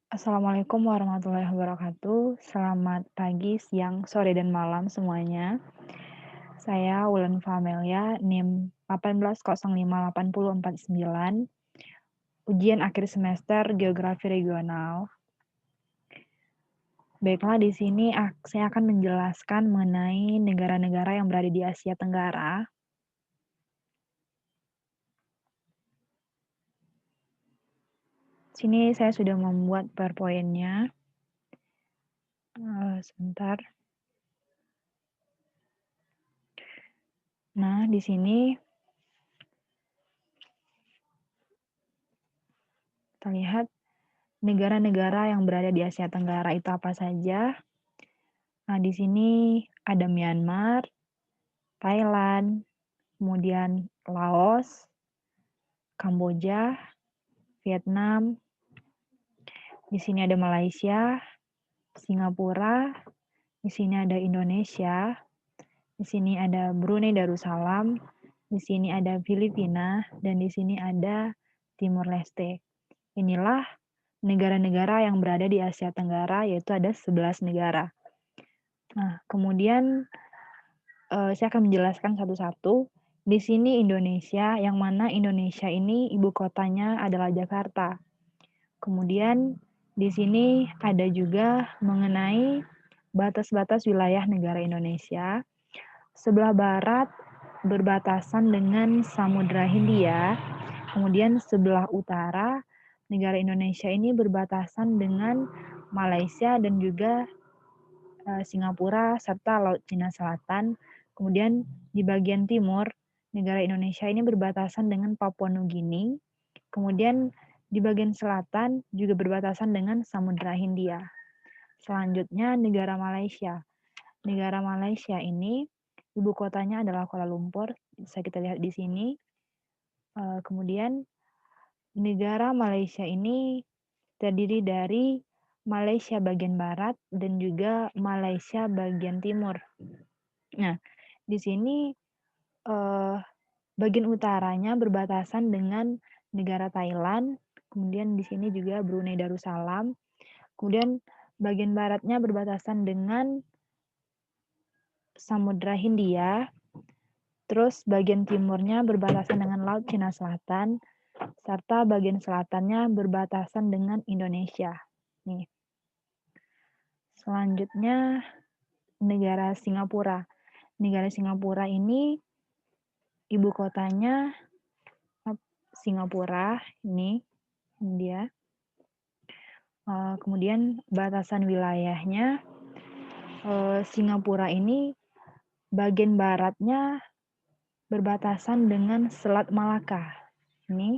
Assalamualaikum warahmatullahi wabarakatuh. Selamat pagi, siang, sore, dan malam semuanya. Saya Wulan Famelia, NIM 18058049, ujian akhir semester Geografi Regional. Baiklah, di sini saya akan menjelaskan mengenai negara-negara yang berada di Asia Tenggara. Sini saya sudah membuat PowerPoint-nya. Sebentar. Nah, di sini kita lihat negara-negara yang berada di Asia Tenggara itu apa saja. Nah, di sini ada Myanmar, Thailand, kemudian Laos, Kamboja, Vietnam. Di sini ada Malaysia, Singapura, di sini ada Indonesia, di sini ada Brunei Darussalam, di sini ada Filipina, dan di sini ada Timor Leste. Inilah negara-negara yang berada di Asia Tenggara, yaitu ada 11 negara. Nah, kemudian saya akan menjelaskan satu-satu. Di sini Indonesia, yang mana Indonesia ini ibu kotanya adalah Jakarta. Kemudian di sini ada juga mengenai batas-batas wilayah negara Indonesia. Sebelah barat berbatasan dengan Samudra Hindia, kemudian sebelah utara negara Indonesia ini berbatasan dengan Malaysia dan juga Singapura serta Laut Cina Selatan. Kemudian di bagian timur, negara Indonesia ini berbatasan dengan Papua Nugini. Kemudian di bagian selatan juga berbatasan dengan Samudra Hindia. Selanjutnya negara Malaysia. Negara Malaysia ini ibu kotanya adalah Kuala Lumpur. Bisa kita lihat di sini. Kemudian negara Malaysia ini terdiri dari Malaysia bagian barat dan juga Malaysia bagian timur. Nah, di sini bagian utaranya berbatasan dengan negara Thailand, kemudian di sini juga Brunei Darussalam, kemudian bagian baratnya berbatasan dengan Samudra Hindia, terus bagian timurnya berbatasan dengan Laut Cina Selatan, serta bagian selatannya berbatasan dengan Indonesia. Nih. Selanjutnya negara Singapura. Negara Singapura ini ibu kotanya Singapura, ini dia. Kemudian batasan wilayahnya, Singapura ini bagian baratnya berbatasan dengan Selat Malaka. Ini.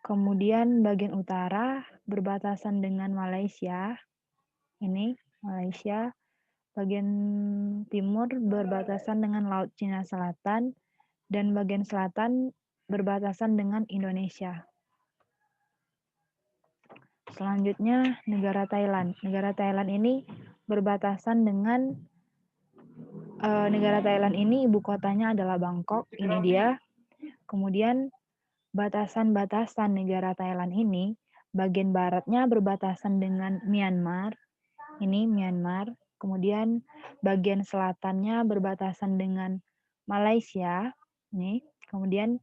Kemudian bagian utara berbatasan dengan Malaysia. Ini Malaysia. Bagian timur berbatasan dengan Laut Cina Selatan dan bagian selatan berbatasan dengan Indonesia. Selanjutnya negara Thailand. Negara Thailand ini berbatasan dengan negara Thailand ini ibu kotanya adalah Bangkok. Ini dia. Kemudian batasan-batasan negara Thailand ini bagian baratnya berbatasan dengan Myanmar. Ini Myanmar. Kemudian bagian selatannya berbatasan dengan Malaysia. Nih. Kemudian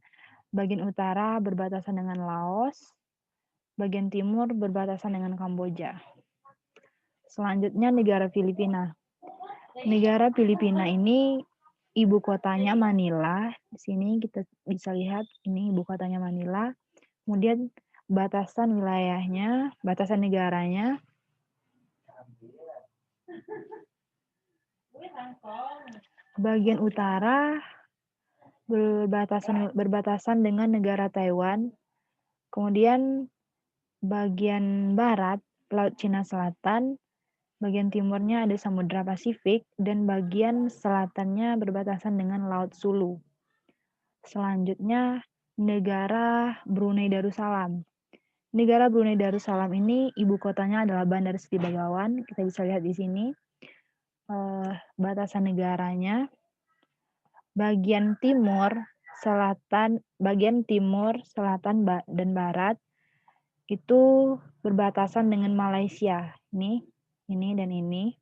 bagian utara berbatasan dengan Laos. Bagian timur berbatasan dengan Kamboja. Selanjutnya negara Filipina. Negara Filipina ini ibu kotanya Manila. Di sini kita bisa lihat ini ibu kotanya Manila. Kemudian batasan wilayahnya, batasan negaranya bagian utara berbatasan dengan negara Taiwan. Kemudian bagian barat Laut Cina Selatan, bagian timurnya ada Samudra Pasifik dan bagian selatannya berbatasan dengan Laut Sulu. Selanjutnya negara Brunei Darussalam. Negara Brunei Darussalam ini ibu kotanya adalah Bandar Sri Begawan. Kita bisa lihat di sini batasan negaranya. Bagian timur, selatan, dan barat itu berbatasan dengan Malaysia. Ini dan ini.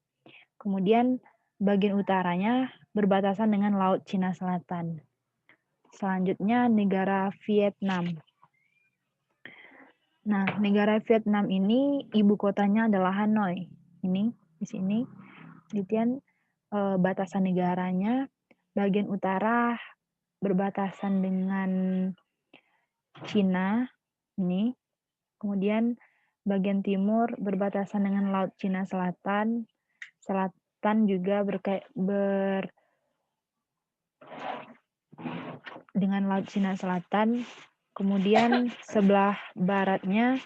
Kemudian bagian utaranya berbatasan dengan Laut Cina Selatan. Selanjutnya negara Vietnam. Nah, negara Vietnam ini ibu kotanya adalah Hanoi. Ini di sini. Kemudian batasan negaranya bagian utara berbatasan dengan Cina. Ini. Kemudian bagian timur berbatasan dengan Laut Cina Selatan. Selatan juga dengan Laut Cina Selatan. Kemudian sebelah baratnya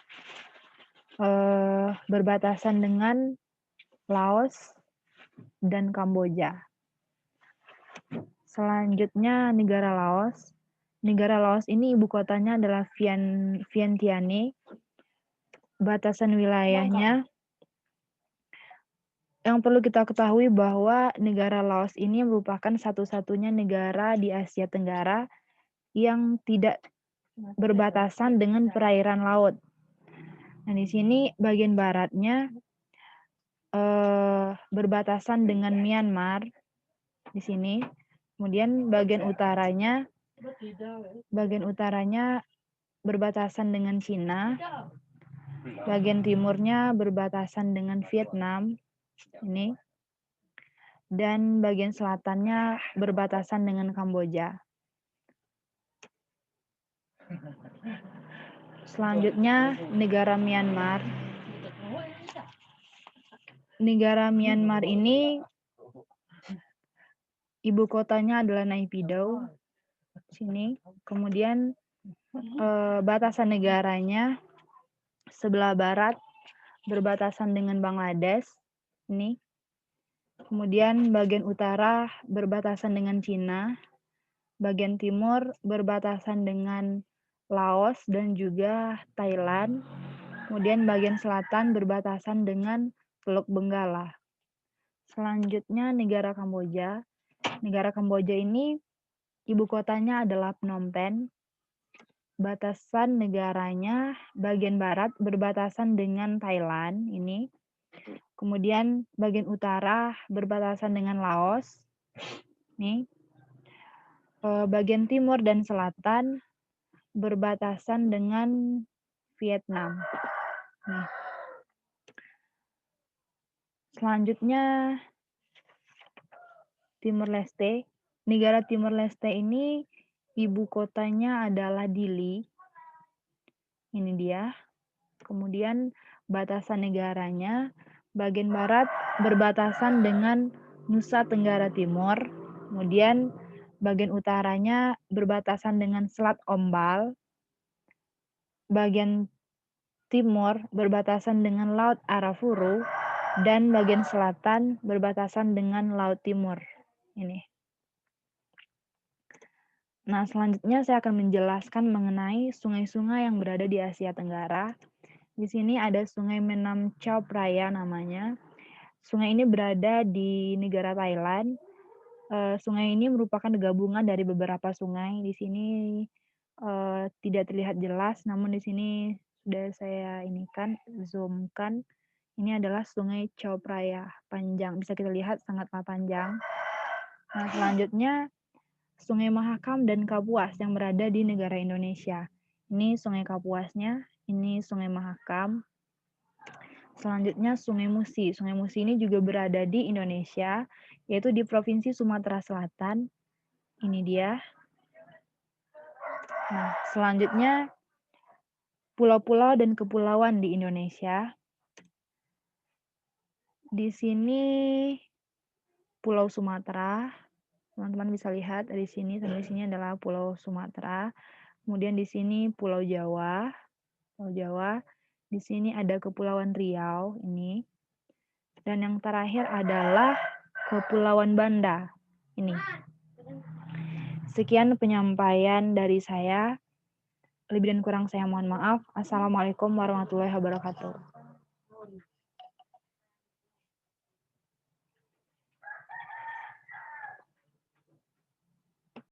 berbatasan dengan Laos dan Kamboja. Selanjutnya negara Laos. Negara Laos ini ibu kotanya adalah Vientiane. Batasan wilayahnya yang perlu kita ketahui bahwa negara Laos ini merupakan satu-satunya negara di Asia Tenggara yang tidak berbatasan dengan perairan laut. Nah, di sini bagian baratnya berbatasan dengan Myanmar di sini. Kemudian bagian utaranya berbatasan dengan Cina. Bagian timurnya berbatasan dengan Vietnam. Ini. Dan bagian selatannya berbatasan dengan Kamboja. Selanjutnya negara Myanmar. Negara Myanmar ini ibu kotanya adalah Naypyidaw. Sini. Kemudian batasan negaranya sebelah barat berbatasan dengan Bangladesh. Ini. Kemudian bagian utara berbatasan dengan Cina. Bagian timur berbatasan dengan Laos dan juga Thailand. Kemudian bagian selatan berbatasan dengan Teluk Benggala. Selanjutnya negara Kamboja. Negara Kamboja ini ibu kotanya adalah Phnom Penh. Batasan negaranya bagian barat berbatasan dengan Thailand. Ini. Kemudian bagian utara berbatasan dengan Laos. Nih. Bagian timur dan selatan berbatasan dengan Vietnam. Nih. Selanjutnya Timor Leste. Negara Timor Leste ini ibu kotanya adalah Dili. Ini dia. Kemudian batasan negaranya bagian barat berbatasan dengan Nusa Tenggara Timur. Kemudian bagian utaranya berbatasan dengan Selat Ombal. Bagian timur berbatasan dengan Laut Arafuru. Dan bagian selatan berbatasan dengan Laut Timur. Ini. Nah, selanjutnya saya akan menjelaskan mengenai sungai-sungai yang berada di Asia Tenggara. Di sini ada Sungai Menam Chao Phraya namanya. Sungai ini berada di negara Thailand. Sungai ini merupakan gabungan dari beberapa sungai. Di sini tidak terlihat jelas, namun di sini sudah saya zoomkan. Ini adalah Sungai Chao Phraya, panjang. Bisa kita lihat sangatlah panjang. Nah, selanjutnya Sungai Mahakam dan Kapuas yang berada di negara Indonesia. Ini Sungai Kapuasnya, ini Sungai Mahakam. Selanjutnya Sungai Musi. Sungai Musi ini juga berada di Indonesia, yaitu di Provinsi Sumatera Selatan. Ini dia. Nah, selanjutnya pulau-pulau dan kepulauan di Indonesia. Di sini Pulau Sumatera. Teman-teman bisa lihat dari sini sampai sini adalah Pulau Sumatera. Kemudian di sini Pulau Jawa. Pulau Jawa. Di sini ada Kepulauan Riau ini. Dan yang terakhir adalah Kepulauan Banda. Ini. Sekian penyampaian dari saya. Lebih dan kurang saya mohon maaf. Assalamualaikum warahmatullahi wabarakatuh.